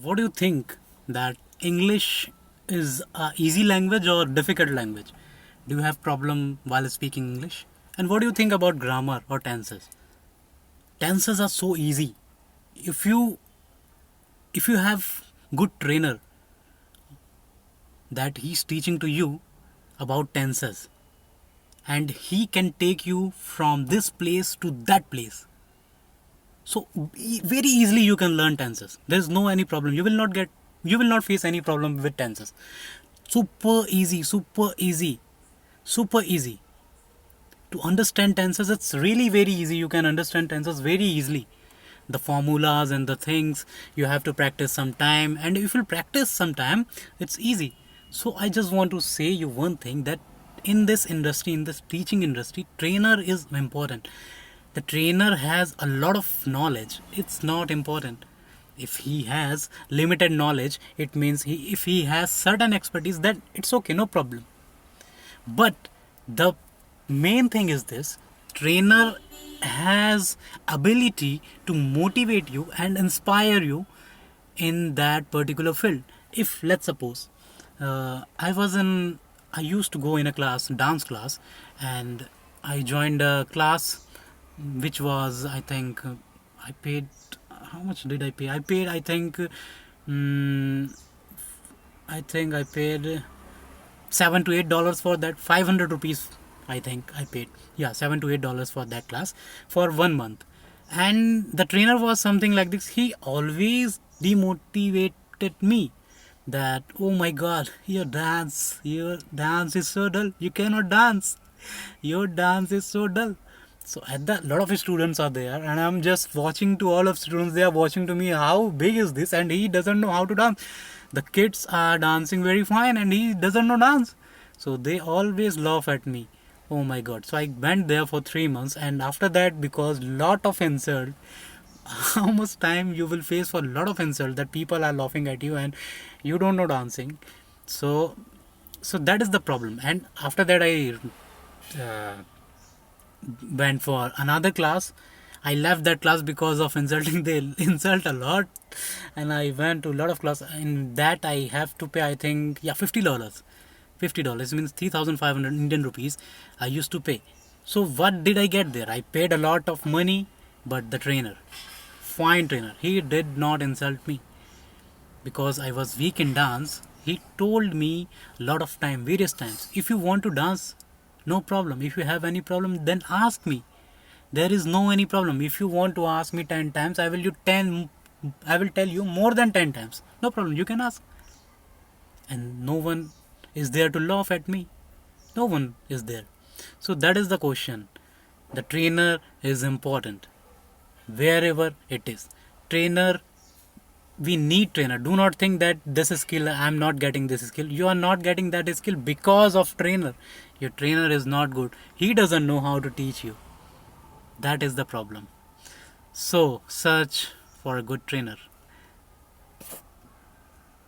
What do you think that English is a easy language or difficult language? Do you have problem while speaking English? And what do you think about grammar or tenses? Tenses are so easy. If you if you have good trainer that he's teaching to you about tenses and he can take you from this place to that place. So very easily you can learn tenses. There's no any problem. You will not face any problem with tenses. Super easy, super easy, super easy. To understand tenses, it's really very easy. You can understand tenses very easily. The formulas and the things you have to practice some time, and if you practice some time, it's easy. So I just want to say you one thing that in this industry, in this teaching industry, trainer is important. The trainer has a lot of knowledge. It's not important. If he has limited knowledge, it means if he has certain expertise, then it's okay, no problem. But the main thing is this: trainer has ability to motivate you and inspire you in that particular field. If let's suppose I used to go in a class, dance class, and I joined a class which was, I think, I paid, how much did I pay? I paid, mm, I think I paid $7 to $8 for that. 500 rupees, I think I paid. Yeah, $7 to $8 for that class for 1 month. And the trainer was something like this. He always demotivated me that, oh my god, your dance is so dull. You cannot dance. Your dance is so dull. So at that, lot of students are there, and I'm just watching to all of students. They are watching to me. How big is this? And he doesn't know how to dance. The kids are dancing very fine, and he doesn't know dance. So they always laugh at me. Oh my god! So I went there for 3 months, and after that, because lot of insult, how much time you will face for lot of insult that people are laughing at you and you don't know dancing. So that is the problem. And after that, I uh, went for another class. I left that class because of insulting. They insult a lot, and I went to a lot of class. In that, I have to pay, I think, yeah, $50. $50 means 3,500 Indian rupees. I used to pay. So what did I get there? I paid a lot of money, but the trainer, fine trainer, he did not insult me because I was weak in dance. He told me a lot of time, various times, if you want to dance, no problem. If you have any problem, then ask me. There is no any problem. If you want to ask me 10 times, I will tell you more than 10 times. No problem. You can ask. And no one is there to laugh at me. No one is there. So that is the question. The trainer is important wherever it is. Trainer, we need trainer. Do not think that this skill, I'm not getting this skill. You are not getting that skill because of trainer. Your trainer is not good. He doesn't know how to teach you. That is the problem. So search for a good trainer.